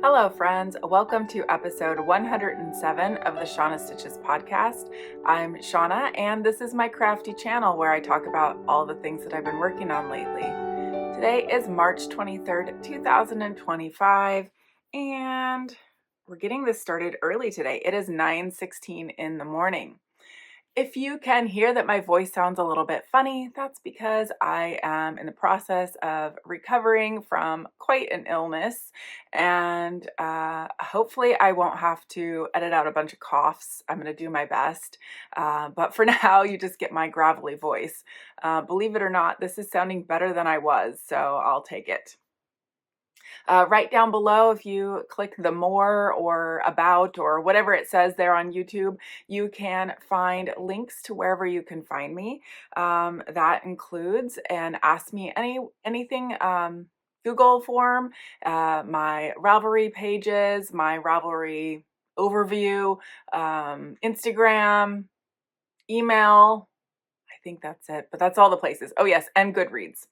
Hello friends, welcome to episode 107 of the Shauna Stitches Podcast. I'm Shauna and this is my crafty channel where I talk about all the things that I've been working on lately. Today is March 23rd, 2025 and we're getting this started early today. It is 9:16 in the morning. If you can hear that my voice sounds a little bit funny, that's because I am in the process of recovering from quite an illness, and hopefully I won't have to edit out a bunch of coughs. I'm going to do my best, but for now you just get my gravelly voice. Believe it or not, this is sounding better than I was, so I'll take it. Right down below, if you click the more or about or whatever it says there on YouTube, you can find links to wherever you can find me. That includes an Ask Me Anything Google form, my Ravelry pages, my Ravelry overview, Instagram, email. I think that's it, but that's all the places. Oh yes, and Goodreads.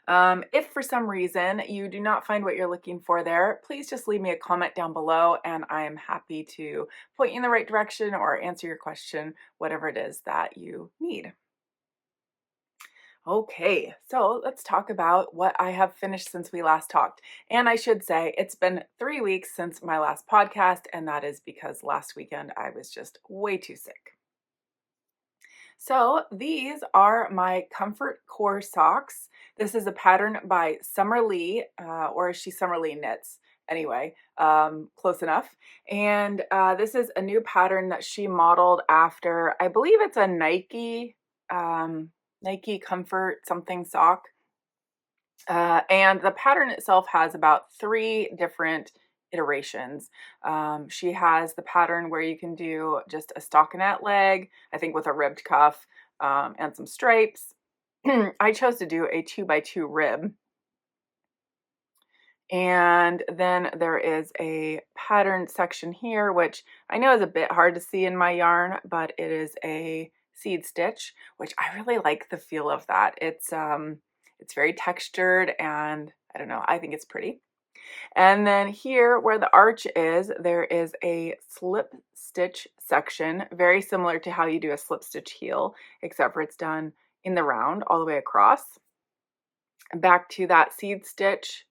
If for some reason you do not find what you're looking for there, please just leave me a comment down below and I am happy to point you in the right direction or answer your question, whatever it is that you need. Okay, so let's talk about what I have finished since we last talked. And I should say it's been 3 weeks since my last podcast, and that is because last weekend I was just way too sick. So these are my Comfort Core socks. This is a pattern by Summer Lee, or is she Summer Lee Knits? Anyway, close enough. And this is a new pattern that she modeled after, I believe it's a Nike Comfort something sock. And the pattern itself has about 3 different iterations. She has the pattern where you can do just a stockinette leg, I think with a ribbed cuff, and some stripes. I chose to do a 2x2 rib. And then there is a pattern section here, which I know is a bit hard to see in my yarn, but it is a seed stitch, which I really like the feel of that. It's very textured and I don't know, I think it's pretty. And then here where the arch is, there is a slip stitch section, very similar to how you do a slip stitch heel, except for it's done in the round all the way across. Back to that seed stitch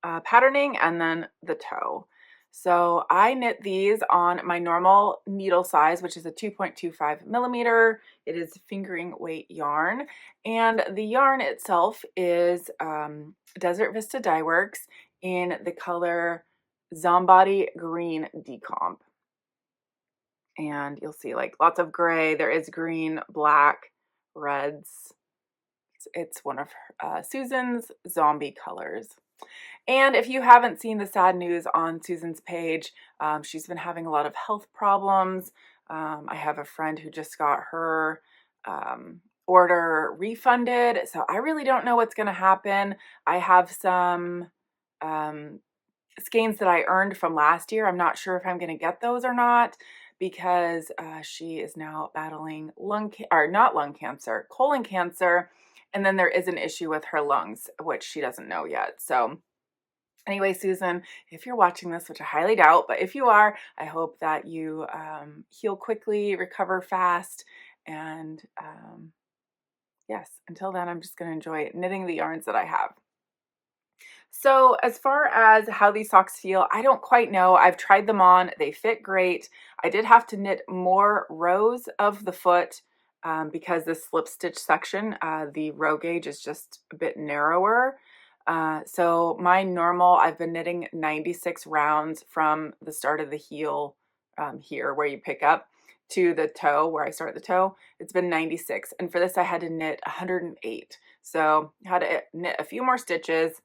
patterning and then the toe. So I knit these on my normal needle size, which is a 2.25 millimeter. It is fingering weight yarn. And the yarn itself is Desert Vista Dyeworks in the color Zombody Green Decomp. And you'll see like lots of gray. There is green, black, reds. It's one of Susan's zombie colors. And if you haven't seen the sad news on Susan's page, she's been having a lot of health problems. I have a friend who just got her order refunded, so I really don't know what's going to happen. I have some skeins that I earned from last year. I'm not sure if I'm going to get those or not because she is now battling colon cancer. And then there is an issue with her lungs, which she doesn't know yet. So anyway, Susan, if you're watching this, which I highly doubt, but if you are, I hope that you heal quickly, recover fast. And yes, until then, I'm just going to enjoy knitting the yarns that I have. So as far as how these socks feel, I don't quite know. I've tried them on. They fit great. I did have to knit more rows of the foot because this slip stitch section, the row gauge is just a bit narrower. So my normal, I've been knitting 96 rounds from the start of the heel here where you pick up to the toe where I start the toe. It's been 96. And for this, I had to knit 108. So I had to knit a few more stitches,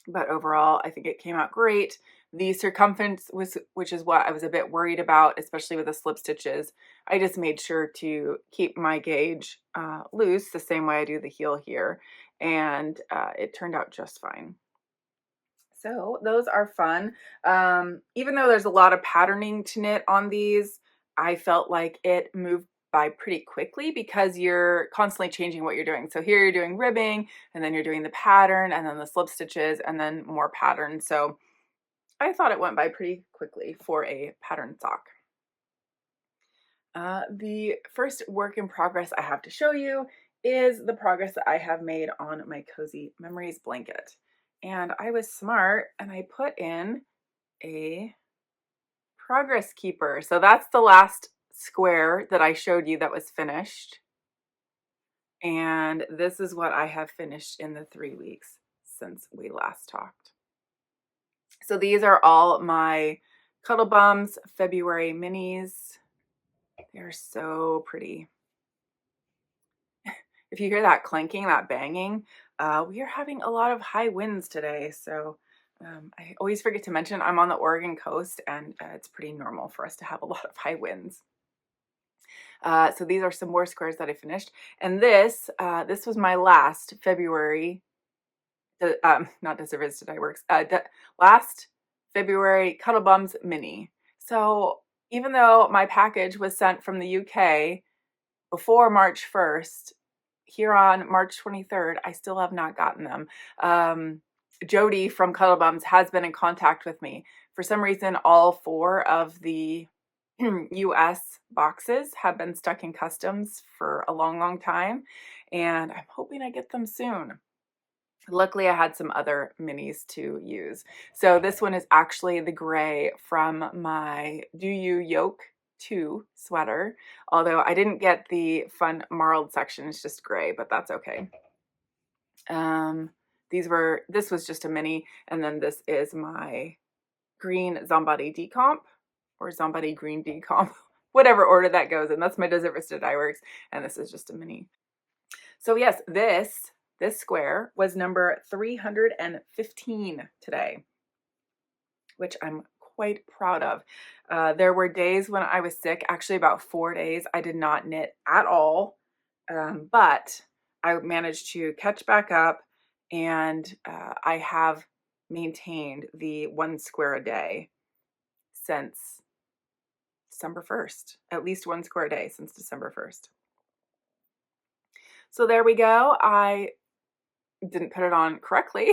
but overall, I think it came out great. The circumference, which is what I was a bit worried about, especially with the slip stitches, I just made sure to keep my gauge loose the same way I do the heel here, and it turned out just fine. So those are fun. Even though there's a lot of patterning to knit on these, I felt like it moved by pretty quickly because you're constantly changing what you're doing. So here you're doing ribbing, and then you're doing the pattern, and then the slip stitches, and then more pattern. So I thought it went by pretty quickly for a pattern sock. The first work in progress I have to show you is the progress that I have made on my Cozy Memories blanket. And I was smart and I put in a progress keeper. So that's the last square that I showed you that was finished. And this is what I have finished in the 3 weeks since we last talked. So these are all my Cuddle Bums February minis. They're so pretty. If you hear that clanking, that banging, we are having a lot of high winds today. So I always forget to mention I'm on the Oregon coast, and it's pretty normal for us to have a lot of high winds. So these are some more squares that I finished. And this was my last February, not Vista Dyeworks, last February Cuddle Bums mini. So even though my package was sent from the UK before March 1st, here on March 23rd, I still have not gotten them. Jody from Cuddle Bums has been in contact with me. For some reason, all 4 of the US boxes have been stuck in customs for a long, long time, and I'm hoping I get them soon. Luckily, I had some other minis to use. So this one is actually the gray from my Do You Yoke 2 sweater, although I didn't get the fun marled section. It's just gray, but that's okay. This was just a mini, and then this is my green Zombody Decomp, or Zombody green Decomp, whatever order that goes in. That's my Desert Vista Dyeworks, and this is just a mini. So yes, this square was number 315 today, which I'm quite proud of. There were days when I was sick, actually about 4 days, I did not knit at all, but I managed to catch back up, and I have maintained the 1 square a day since December 1st, at least 1 square a day since December 1st. So there we go. I didn't put it on correctly.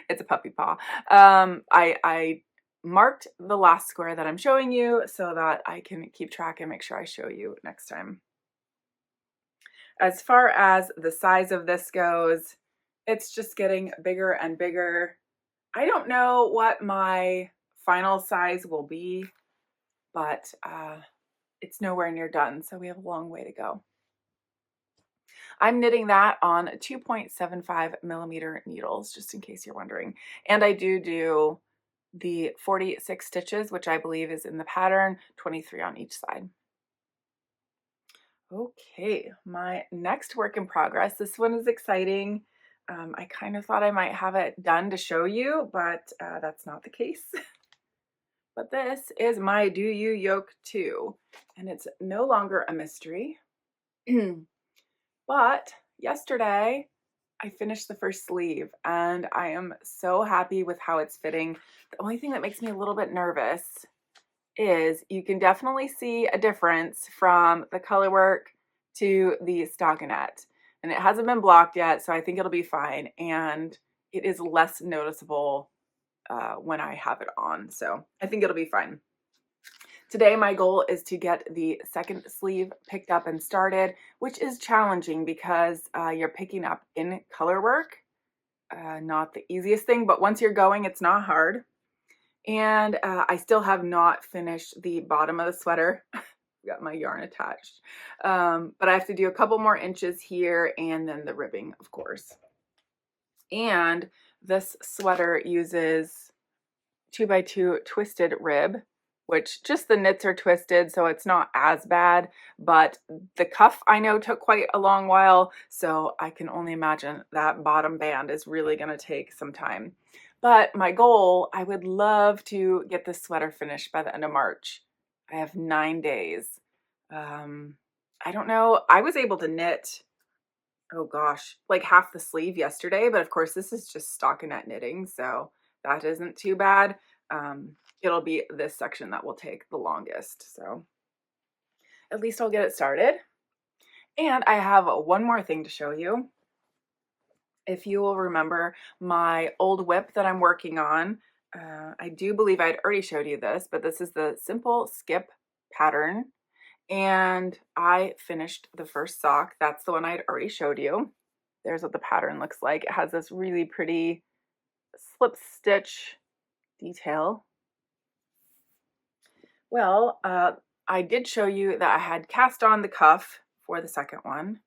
It's a puppy paw. I marked the last square that I'm showing you so that I can keep track and make sure I show you next time. As far as the size of this goes, it's just getting bigger and bigger. I don't know what my final size will be, but it's nowhere near done, so we have a long way to go. I'm knitting that on 2.75 millimeter needles, just in case you're wondering. And I do the 46 stitches, which I believe is in the pattern, 23 on each side. Okay, my next work in progress. This one is exciting. I kind of thought I might have it done to show you, but that's not the case. But this is my Do You Yoke 2, and it's no longer a mystery. But yesterday I finished the first sleeve, and I am so happy with how it's fitting. The only thing that makes me a little bit nervous is you can definitely see a difference from the color work to the stockinette, and it hasn't been blocked yet, so I think it'll be fine, and it is less noticeable when I have it on, so I think it'll be fine. Today, my goal is to get the second sleeve picked up and started, which is challenging because you're picking up in color work. Not the easiest thing, but once you're going, it's not hard. And I still have not finished the bottom of the sweater. Got my yarn attached. But I have to do a couple more inches here, and then the ribbing, of course. And this sweater uses 2x2 twisted rib, which just the knits are twisted, so it's not as bad, but the cuff I know took quite a long while, so I can only imagine that bottom band is really going to take some time. But my goal, I would love to get this sweater finished by the end of March. I have 9 days. I don't know. I was able to knit, oh gosh, like half the sleeve yesterday, but of course this is just stockinette knitting, so that isn't too bad. It'll be this section that will take the longest, so at least I'll get it started. And I have one more thing to show you. If you will remember my old WIP that I'm working on, I do believe I'd already showed you this, but this is the simple skip pattern. And I finished the first sock. That's the one I'd already showed you. There's what the pattern looks like. It has this really pretty slip stitch detail. Well, I did show you that I had cast on the cuff for the second one,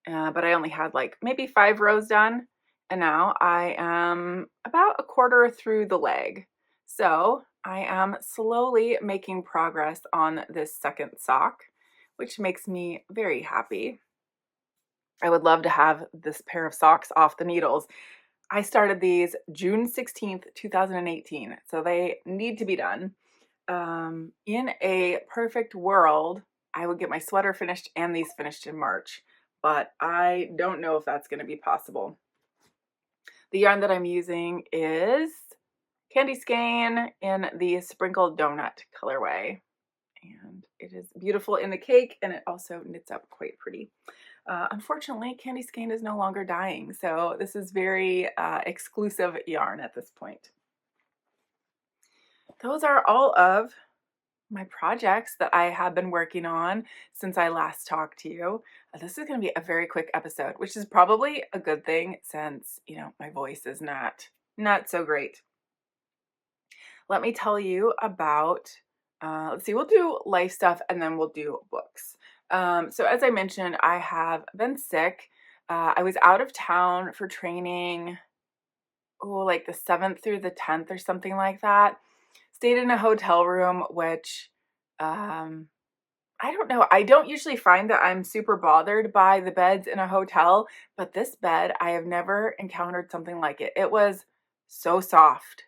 but I only had like maybe 5 rows done. And now I am about a quarter through the leg. So I am slowly making progress on this second sock, which makes me very happy. I would love to have this pair of socks off the needles. I started these June 16th, 2018, so they need to be done. In a perfect world, I would get my sweater finished and these finished in March, but I don't know if that's going to be possible. The yarn that I'm using is Candy Skein in the Sprinkled Donut colorway, and it is beautiful in the cake, and it also knits up quite pretty. Unfortunately, Candy Skein is no longer dyeing, so this is very exclusive yarn at this point. Those are all of my projects that I have been working on since I last talked to you. This is going to be a very quick episode, which is probably a good thing since, you know, my voice is not so great. Let me tell you about, let's see, we'll do life stuff and then we'll do books. So as I mentioned, I have been sick. I was out of town for training, like the 7th through the 10th or something like that. Stayed in a hotel room, which, I don't know. I don't usually find that I'm super bothered by the beds in a hotel, but this bed, I have never encountered something like it. It was so soft.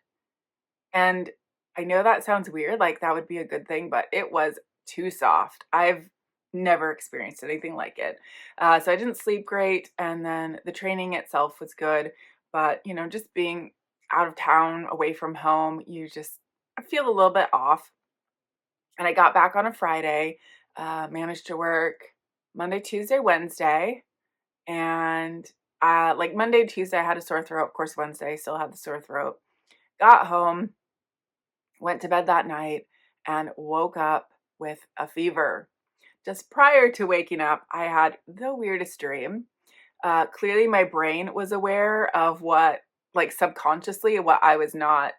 And I know that sounds weird, like that would be a good thing, but it was too soft. I've never experienced anything like it. So I didn't sleep great, and then the training itself was good, but you know, just being out of town, away from home, I feel a little bit off. And I got back on a Friday, managed to work Monday, Tuesday, Wednesday, and like Monday, Tuesday, I had a sore throat. Of course, Wednesday, still had the sore throat. Got home, went to bed that night, and woke up with a fever. Just prior to waking up, I had the weirdest dream. Clearly, my brain was aware of what, like subconsciously, what I was not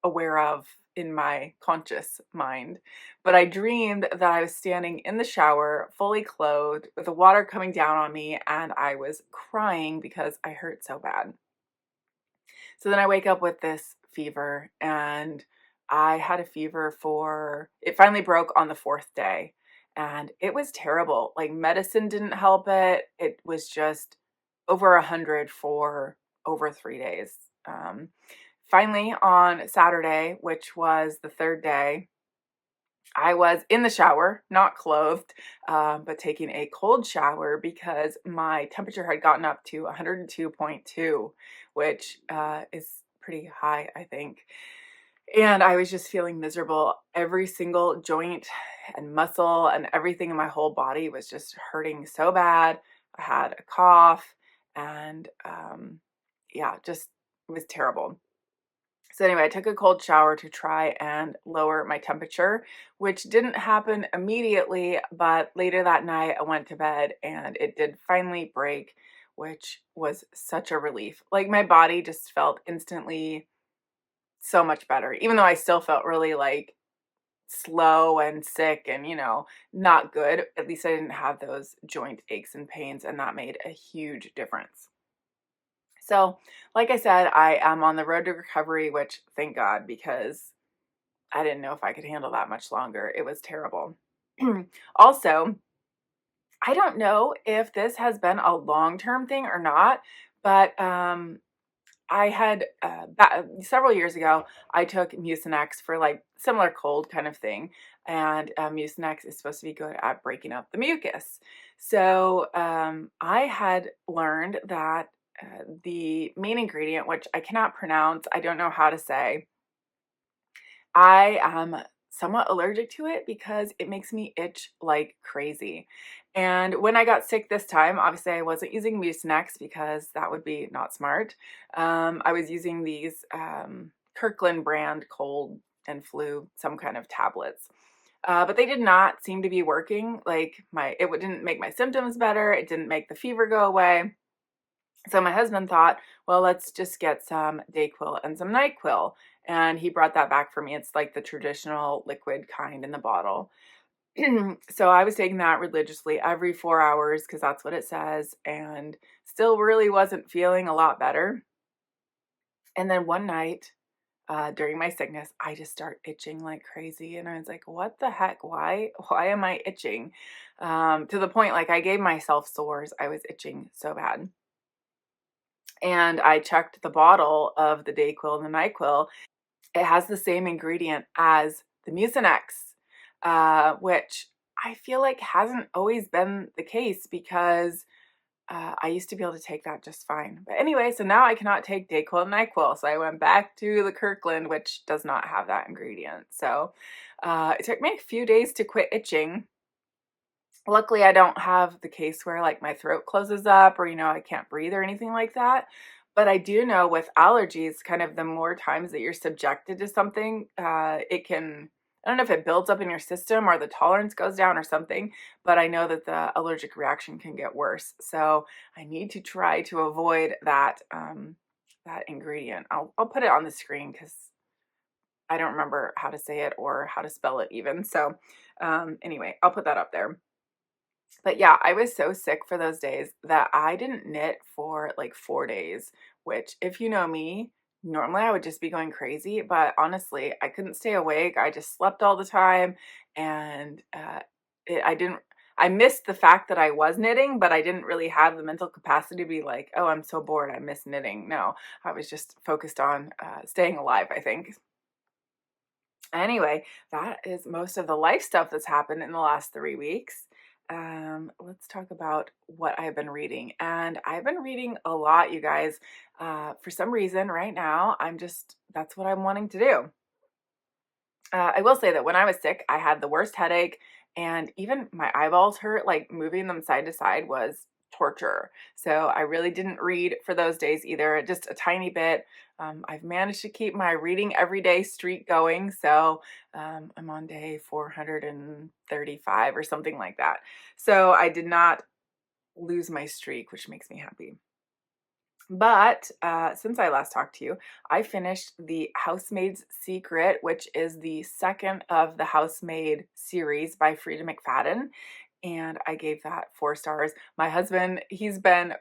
aware of in my conscious mind. But I dreamed that I was standing in the shower, fully clothed, with the water coming down on me, and I was crying because I hurt so bad. So then I wake up with this fever, and I had a fever it finally broke on the 4th day, and it was terrible. Like medicine didn't help it. It was just over 100 for over 3 days. Finally on Saturday, which was the 3rd day, I was in the shower, not clothed, but taking a cold shower because my temperature had gotten up to 102.2, which is pretty high, I think. And I was just feeling miserable. Every single joint and muscle and everything in my whole body was just hurting so bad. I had a cough, and just it was terrible. So anyway, I took a cold shower to try and lower my temperature, which didn't happen immediately, but later that night I went to bed and it did finally break, which was such a relief. Like my body just felt instantly so much better, even though I still felt really like slow and sick and, you know, not good. At least I didn't have those joint aches and pains, and that made a huge difference. So, like I said, I am on the road to recovery, which thank God, because I didn't know if I could handle that much longer. It was terrible. Also, I don't know if this has been a long-term thing or not, but I had several years ago, I took Mucinex for like similar cold kind of thing, and Mucinex is supposed to be good at breaking up the mucus. So I had learned that the main ingredient, which I cannot pronounce, I don't know how to say, I am somewhat allergic to it because it makes me itch like crazy. And when I got sick this time, obviously I wasn't using Mucinex because that would be not smart. I was using these Kirkland brand cold and flu, some kind of tablets. But they did not seem to be working. Like it didn't make my symptoms better. It didn't make the fever go away. So my husband thought, well, let's just get some Dayquil and some NyQuil. And he brought that back for me. It's like the traditional liquid kind in the bottle. So I was taking that religiously every 4 hours because that's what it says, and still really wasn't feeling a lot better. And then one night during my sickness, I just start itching like crazy. And I was like, what the heck? Why am I itching? To the point, like I gave myself sores. I was itching so bad. And I checked the bottle of the Dayquil and the NyQuil. It has the same ingredient as the Mucinex, which I feel like hasn't always been the case because I used to be able to take that just fine. But anyway, so now I cannot take Dayquil and NyQuil. So I went back to the Kirkland, which does not have that ingredient. So it took me a few days to quit itching. Luckily, I don't have the case where like my throat closes up or, I can't breathe or anything like that. But I do know with allergies, kind of the more times that you're subjected to something, it can, I don't know if it builds up in your system or the tolerance goes down or something, but I know that the allergic reaction can get worse. So I need to try to avoid that, that ingredient. I'll put it on the screen because I don't remember how to say it or how to spell it even. So anyway, I'll put that up there. But yeah, I was so sick for those days that I didn't knit for like 4 days, which if you know me, normally I would just be going crazy, but honestly, I couldn't stay awake. I just slept all the time and I missed the fact that I was knitting, but I didn't really have the mental capacity to be like, oh, I'm so bored, I miss knitting. No, I was just focused on staying alive, I think. Anyway, that is most of the life stuff that's happened in the last 3 weeks. Let's talk about what I've been reading. And I've been reading a lot, you guys. For some reason, right now, that's what I'm wanting to do. I will say that when I was sick, I had the worst headache, and even my eyeballs hurt. Like moving them side to side was torture. So I really didn't read for those days either, just a tiny bit. I've managed to keep my reading every day streak going. So I'm on day 435 or something like that. So I did not lose my streak, which makes me happy. But since I last talked to you, I finished The Housemaid's Secret, which is the second of the Housemaid series by Frieda McFadden. And I gave that 4 stars. My husband, he's been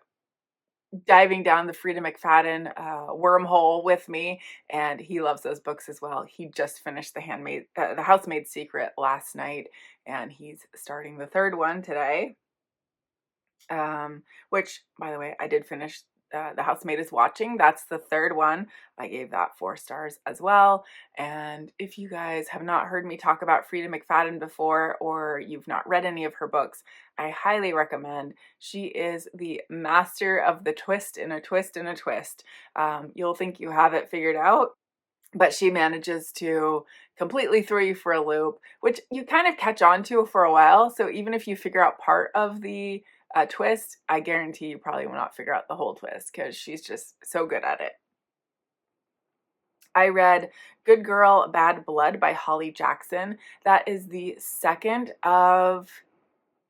diving down the Frieda McFadden wormhole with me, and he loves those books as well. He just finished The Housemaid's Secret last night, and he's starting the 3rd one today. Which, by the way, I did finish. The Housemaid is Watching. That's the 3rd one. I gave that 4 stars as well. And if you guys have not heard me talk about Frieda McFadden before, or you've not read any of her books, I highly recommend. She is the master of the twist in a twist in a twist. You'll think you have it figured out, but she manages to completely throw you for a loop, which you kind of catch on to for a while. So even if you figure out part of the twist, I guarantee you probably will not figure out the whole twist because she's just so good at it. I read Good Girl, Bad Blood by Holly Jackson. That is the second of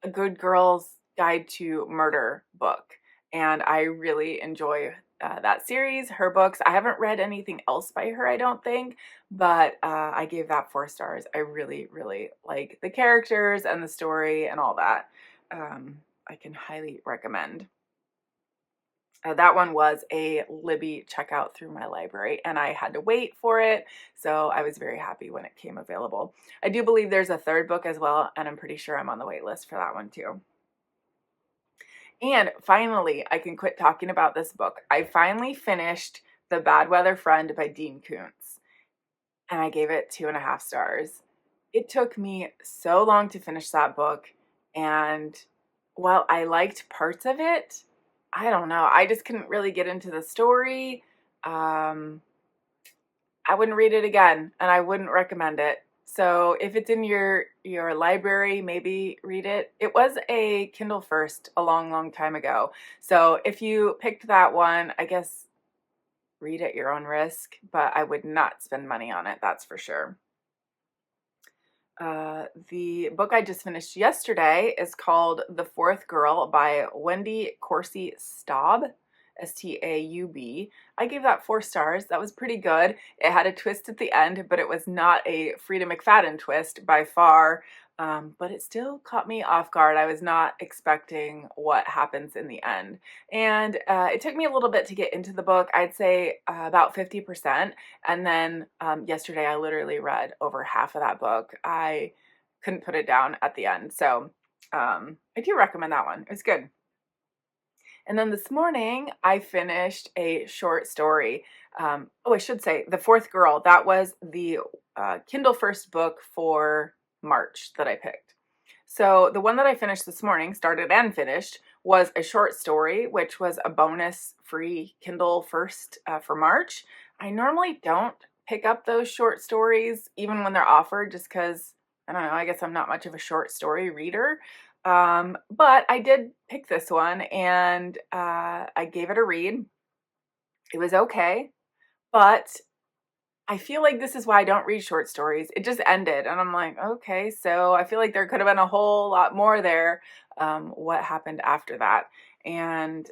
a Good Girl's Guide to Murder book, and I really enjoy that series, her books. I haven't read anything else by her, I don't think, but I gave that 4 stars. I really, really like the characters and the story and all that. I can highly recommend. That one was a Libby checkout through my library, and I had to wait for it, so I was very happy when it came available. I do believe there's a 3rd book as well, and I'm pretty sure I'm on the wait list for that one too. And finally, I can quit talking about this book. I finally finished The Bad Weather Friend by Dean Koontz, and I gave it 2.5 stars. It took me so long to finish that book, and while I liked parts of it, I don't know, I just couldn't really get into the story. I wouldn't read it again, and I wouldn't recommend it. So if it's in your library, maybe read it. It was a Kindle first a long time ago. So if you picked that one, I guess read at your own risk, but I would not spend money on it, that's for sure. The book I just finished yesterday is called The Fourth Girl by Wendy, Corsi, Staub, Staub. I gave that 4 stars. That was pretty good. It had a twist at the end, but it was not a Frieda McFadden twist by far. But it still caught me off guard. I was not expecting what happens in the end. And it took me a little bit to get into the book. I'd say about 50%. And then yesterday I literally read over half of that book. I couldn't put it down at the end. So I do recommend that one. It was good. And then this morning I finished a short story. I should say The Fourth Girl. That was the Kindle first book for March that I picked. So the one that I finished this morning, started and finished, was a short story, which was a bonus free Kindle first for March. I normally don't pick up those short stories, even when they're offered, just because, I don't know, I guess I'm not much of a short story reader. But I did pick this one, and I gave it a read. It was okay, but I feel like this is why I don't read short stories. It just ended, and I'm like, okay, so I feel like there could have been a whole lot more there. What happened after that? And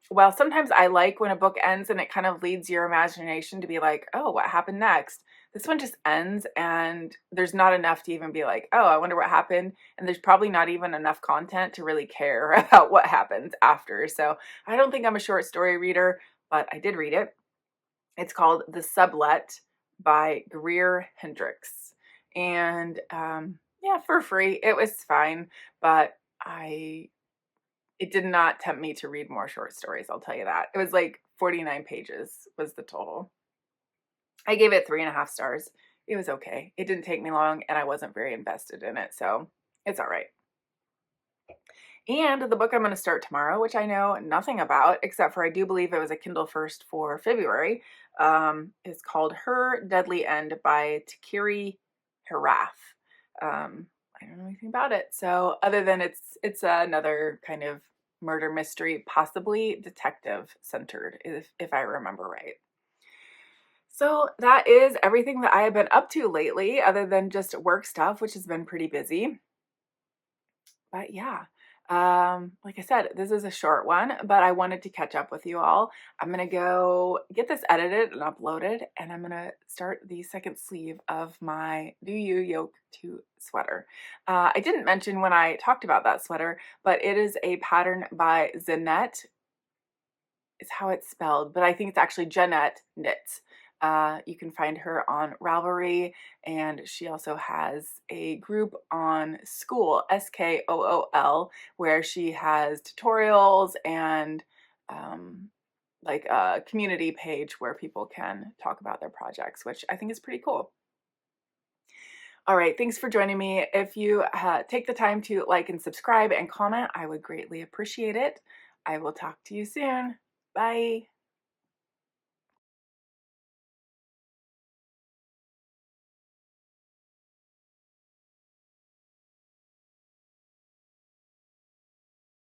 well, sometimes I like when a book ends and it kind of leads your imagination to be like, oh, what happened next? This one just ends, and there's not enough to even be like, oh, I wonder what happened. And there's probably not even enough content to really care about what happens after. So I don't think I'm a short story reader, but I did read it. It's called The Sublet by Greer Hendricks. And yeah, for free. It was fine, but it did not tempt me to read more short stories, I'll tell you that. It was like 49 pages was the total. I gave it 3.5 stars. It was okay. It didn't take me long, and I wasn't very invested in it, so it's all right. And the book I'm going to start tomorrow, which I know nothing about, except for I do believe it was a Kindle first for February, is called Her Deadly End by Takiri Harath. I don't know anything about it. So other than it's another kind of murder mystery, possibly detective centered, if I remember right. So that is everything that I have been up to lately, other than just work stuff, which has been pretty busy. But yeah, like I said, this is a short one, but I wanted to catch up with you all. I'm going to go get this edited and uploaded, and I'm going to start the second sleeve of my Do You Yoke 2 sweater. I didn't mention when I talked about that sweater, but it is a pattern by Zanete. Is how it's spelled, but I think it's actually Jeanette Knits. You can find her on Ravelry, and she also has a group on School, SKOOL, where she has tutorials and like a community page where people can talk about their projects, which I think is pretty cool. All right, thanks for joining me. If you take the time to like and subscribe and comment, I would greatly appreciate it. I will talk to you soon. Bye.